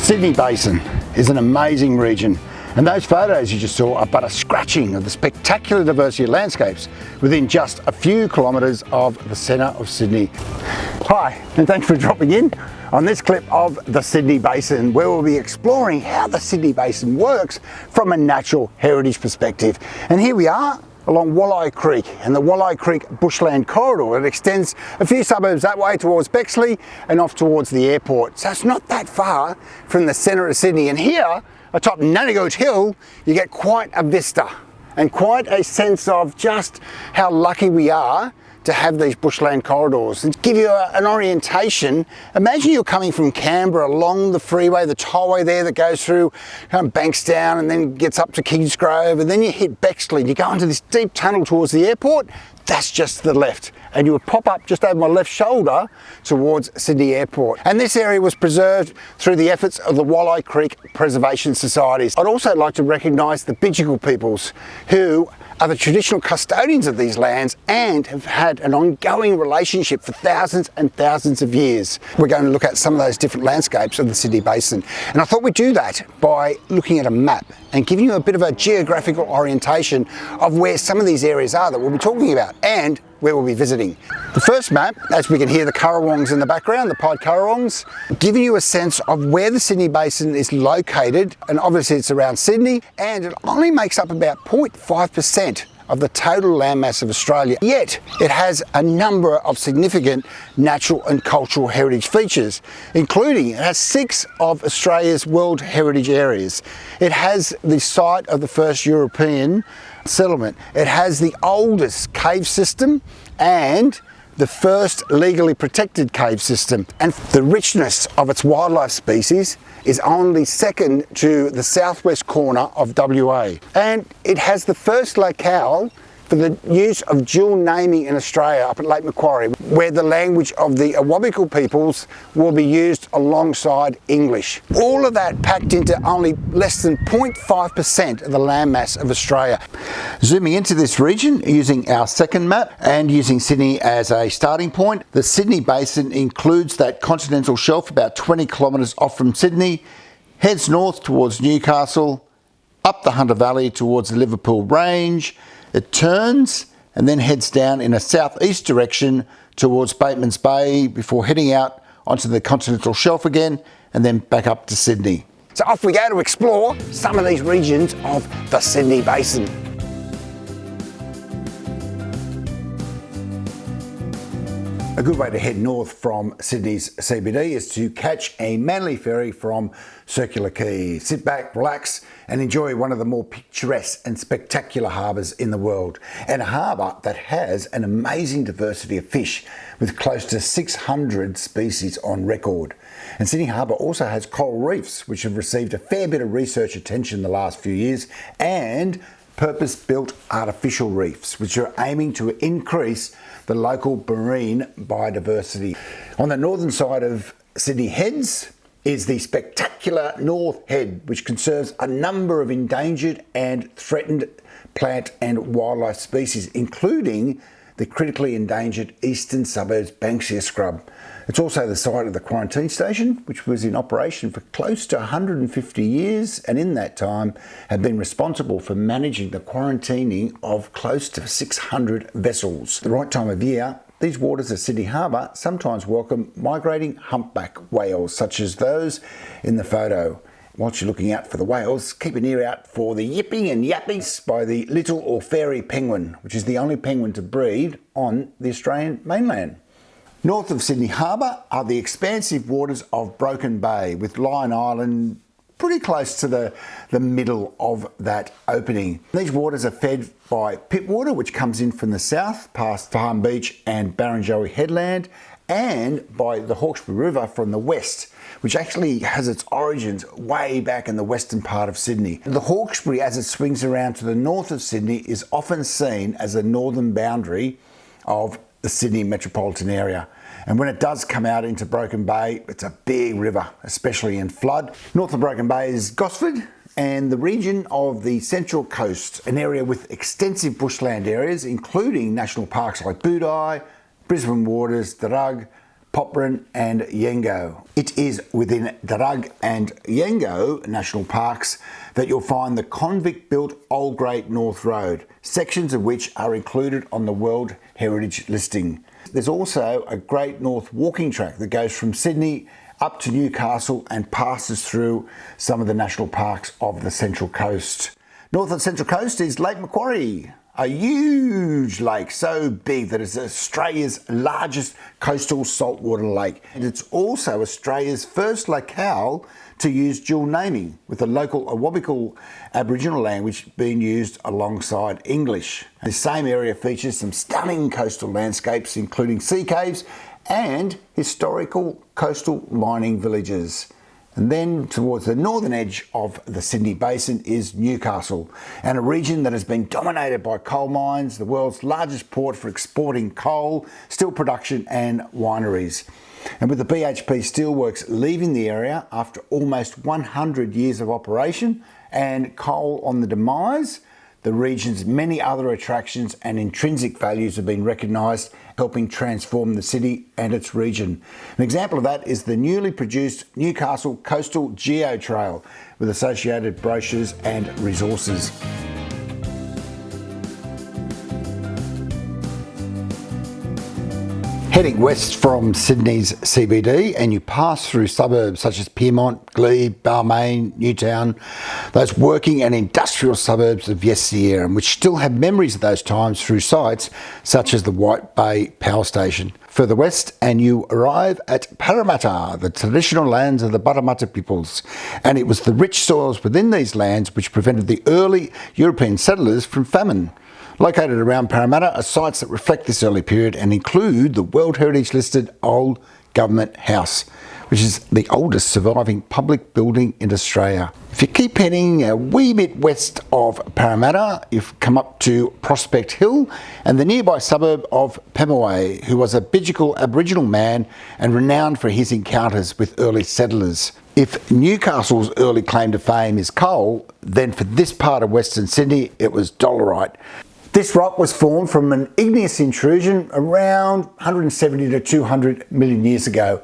Sydney Basin is an amazing region, and those photos you just saw are but a scratching of the spectacular diversity of landscapes within just a few kilometres of the centre of Sydney. Hi, and thanks for dropping in on this clip of the Sydney Basin, where we'll be exploring how the Sydney Basin works from a natural heritage perspective. And here we are along Walleye Creek and the Walleye Creek bushland corridor. It extends a few suburbs that way towards Bexley and off towards the airport. So it's not that far from the centre of Sydney. And here, atop Nannagoot Hill, you get quite a vista and quite a sense of just how lucky we are to have these bushland corridors. And to give you an orientation, imagine you're coming from Canberra along the freeway, the tollway there that goes through Bankstown and then gets up to Kingsgrove, and then you hit Bexley and you go into this deep tunnel towards the airport. That's just to the left, and you would pop up just over my left shoulder towards Sydney Airport. And this area was preserved through the efforts of the Walleye Creek Preservation Societies. I'd also like to recognise the Pigeon peoples, who are the traditional custodians of these lands and have had an ongoing relationship for thousands and thousands of years. We're going to look at some of those different landscapes of the Sydney Basin, and I thought we'd do that by looking at a map and giving you a bit of a geographical orientation of where some of these areas are that we'll be talking about and where we'll be visiting. The first map, as we can hear the currawongs in the background, the pied currawongs, giving you a sense of where the Sydney Basin is located, and obviously it's around Sydney, and it only makes up about 0.5% of the total landmass of Australia, yet it has a number of significant natural and cultural heritage features, including it has 6 of Australia's World Heritage Areas. It has the site of the first European settlement. It has the oldest cave system and the first legally protected cave system, and the richness of its wildlife species is only second to the southwest corner of WA. And it has the first locale for the use of dual naming in Australia up at Lake Macquarie, where the language of the Awabakal peoples will be used alongside English. All of that packed into only less than 0.5% of the landmass of Australia. Zooming into this region using our second map and using Sydney as a starting point, the Sydney Basin includes that continental shelf about 20 kilometres off from Sydney, heads north towards Newcastle, up the Hunter Valley towards the Liverpool Range. It turns and then heads down in a southeast direction towards Bateman's Bay before heading out onto the continental shelf again and then back up to Sydney. So off we go to explore some of these regions of the Sydney Basin. A good way to head north from Sydney's CBD is to catch a Manly ferry from Circular Quay. Sit back, relax and enjoy one of the more picturesque and spectacular harbours in the world, and a harbour that has an amazing diversity of fish with close to 600 species on record. And Sydney Harbour also has coral reefs, which have received a fair bit of research attention the last few years, and purpose-built artificial reefs, which are aiming to increase the local marine biodiversity. On the northern side of Sydney Heads is the spectacular North Head, which conserves a number of endangered and threatened plant and wildlife species, including the critically endangered Eastern Suburbs Banksia scrub. It's also the site of the quarantine station, which was in operation for close to 150 years, and in that time have been responsible for managing the quarantining of close to 600 vessels. The right time of year, these waters of Sydney Harbour sometimes welcome migrating humpback whales, such as those in the photo. Whilst you're looking out for the whales, keep an ear out for the yipping and yappies by the little or fairy penguin, which is the only penguin to breed on the Australian mainland. North of Sydney Harbour are the expansive waters of Broken Bay, with Lion Island pretty close to the middle of that opening. These waters are fed by pit water, which comes in from the south past Farm Beach and Barrenjoey Headland, and by the Hawkesbury River from the west, which actually has its origins way back in the western part of Sydney. The Hawkesbury, as it swings around to the north of Sydney, is often seen as the northern boundary of the Sydney metropolitan area. And when it does come out into Broken Bay, it's a big river, especially in flood. North of Broken Bay is Gosford and the region of the Central Coast, an area with extensive bushland areas, including national parks like Boodye, Brisbane Waters, Darug, Popran and Yengo. It is within Darug and Yengo National Parks that you'll find the convict-built Old Great North Road, sections of which are included on the World Heritage listing. There's also a Great North walking track that goes from Sydney up to Newcastle and passes through some of the national parks of the Central Coast. North of the Central Coast is Lake Macquarie, a huge lake, so big that it's Australia's largest coastal saltwater lake. And it's also Australia's first locale to use dual naming, with the local Awabakal Aboriginal language being used alongside English. The same area features some stunning coastal landscapes, including sea caves and historical coastal mining villages. And then towards the northern edge of the Sydney Basin is Newcastle, and a region that has been dominated by coal mines, the world's largest port for exporting coal, steel production and wineries. And with the BHP Steelworks leaving the area after almost 100 years of operation and coal on the demise, the region's many other attractions and intrinsic values have been recognised, helping transform the city and its region. An example of that is the newly produced Newcastle Coastal Geo Trail with associated brochures and resources. Heading west from Sydney's CBD, and you pass through suburbs such as Pyrmont, Glebe, Balmain, Newtown, those working and industrial suburbs of yesteryear, and which still have memories of those times through sites such as the White Bay Power Station. Further west and you arrive at Parramatta, the traditional lands of the Parramatta peoples, and it was the rich soils within these lands which prevented the early European settlers from famine. Located around Parramatta are sites that reflect this early period and include the World Heritage listed Old Government House, which is the oldest surviving public building in Australia. If you keep heading a wee bit west of Parramatta, you've come up to Prospect Hill and the nearby suburb of Pemaway, who was a Bidjigal Aboriginal man and renowned for his encounters with early settlers. If Newcastle's early claim to fame is coal, then for this part of Western Sydney, it was dolerite. This rock was formed from an igneous intrusion around 170 to 200 million years ago,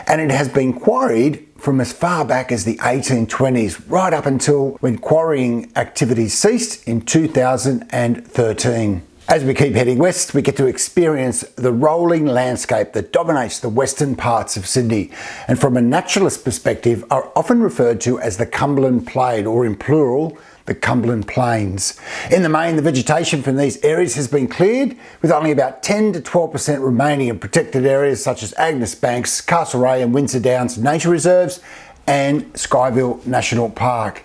and it has been quarried from as far back as the 1820s, right up until when quarrying activities ceased in 2013. As we keep heading west, we get to experience the rolling landscape that dominates the western parts of Sydney, and from a naturalist perspective are often referred to as the Cumberland Plain, or in plural, the Cumberland Plains. In the main, the vegetation from these areas has been cleared, with only about 10 to 12% remaining in protected areas such as Agnes Banks, Castlereagh and Windsor Downs Nature Reserves and Skyville National Park.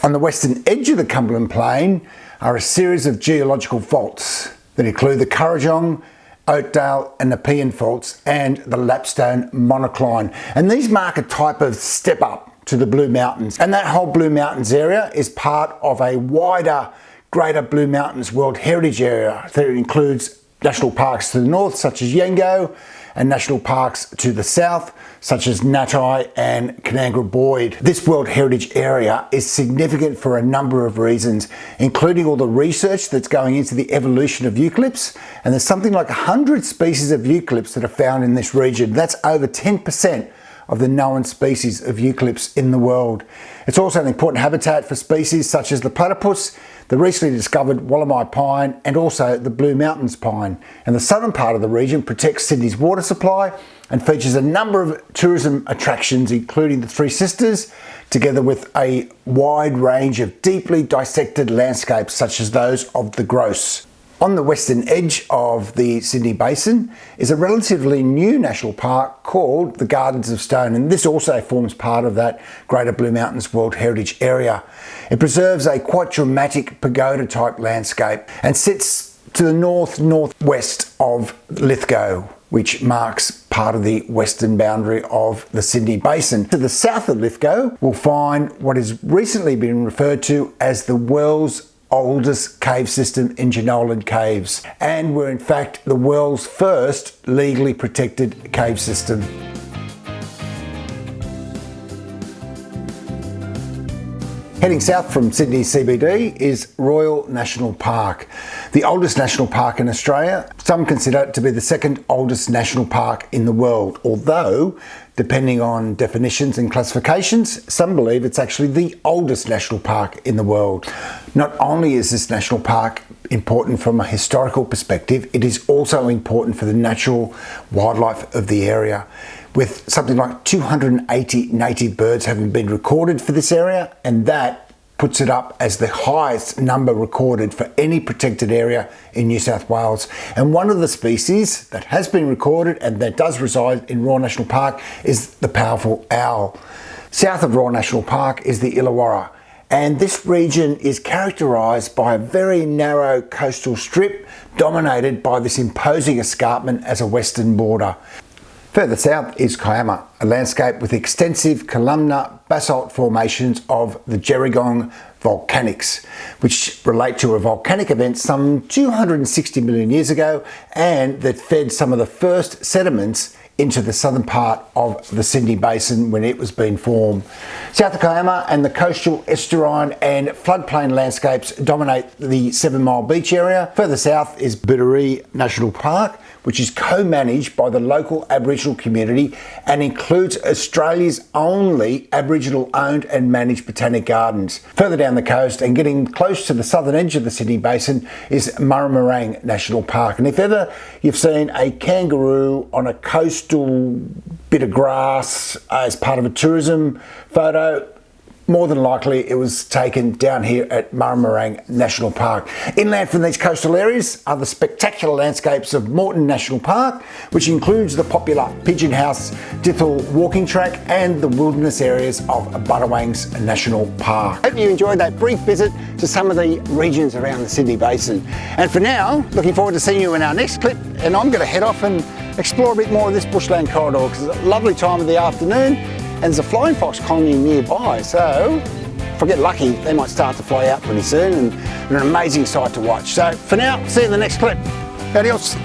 On the western edge of the Cumberland Plain are a series of geological faults that include the Currajong, Oakdale and Nepean faults and the Lapstone monocline. And these mark a type of step up to the Blue Mountains. And that whole Blue Mountains area is part of a wider Greater Blue Mountains World Heritage Area that includes national parks to the north, such as Yengo, and national parks to the south, such as Natai and Kanangra Boyd. This World Heritage Area is significant for a number of reasons, including all the research that's going into the evolution of eucalypts, and there's something like 100 species of eucalypts that are found in this region. That's over 10% of the known species of eucalypts in the world. It's also an important habitat for species such as the platypus, the recently discovered Wallamai pine, and also the Blue Mountains pine. And the southern part of the region protects Sydney's water supply and features a number of tourism attractions, including the Three Sisters, together with a wide range of deeply dissected landscapes such as those of the Grose. On the western edge of the Sydney Basin is a relatively new national park called the Gardens of Stone, and this also forms part of that Greater Blue Mountains World Heritage Area. It preserves a quite dramatic pagoda-type landscape and sits to the northwest of Lithgow, which marks part of the western boundary of the Sydney Basin. To the south of Lithgow, we'll find what has recently been referred to as the world's oldest cave system in Jenolan Caves, and were in fact the world's first legally protected cave system. Heading south from Sydney CBD is Royal National Park, the oldest national park in Australia. Some consider it to be the second oldest national park in the world, although, depending on definitions and classifications, some believe it's actually the oldest national park in the world. Not only is this national park important from a historical perspective, it is also important for the natural wildlife of the area, with something like 280 native birds having been recorded for this area, and that puts it up as the highest number recorded for any protected area in New South Wales. And one of the species that has been recorded and that does reside in Royal National Park is the powerful owl. South of Royal National Park is the Illawarra, and this region is characterised by a very narrow coastal strip dominated by this imposing escarpment as a western border. Further south is Kiama, a landscape with extensive columnar basalt formations of the Gerringong volcanics, which relate to a volcanic event some 260 million years ago and that fed some of the first sediments into the southern part of the Sydney Basin when it was being formed. South of Kiama and the coastal estuarine and floodplain landscapes dominate the 7 Mile Beach area. Further south is Bideri National Park, which is co-managed by the local Aboriginal community and includes Australia's only Aboriginal owned and managed botanic gardens. Further down the coast and getting close to the southern edge of the Sydney Basin is Murrumarang National Park. And if ever you've seen a kangaroo on a coastal bit of grass as part of a tourism photo, more than likely it was taken down here at Murrumarang National Park. Inland from these coastal areas are the spectacular landscapes of Moreton National Park, which includes the popular Pigeon House Didthul walking track and the wilderness areas of Budawangs National Park. Hope you enjoyed that brief visit to some of the regions around the Sydney Basin. And for now, looking forward to seeing you in our next clip, and I'm going to head off and explore a bit more of this bushland corridor because it's a lovely time of the afternoon. And there's a flying fox colony nearby, so if I get lucky, they might start to fly out pretty soon, and they're an amazing sight to watch. So for now, see you in the next clip. Adios.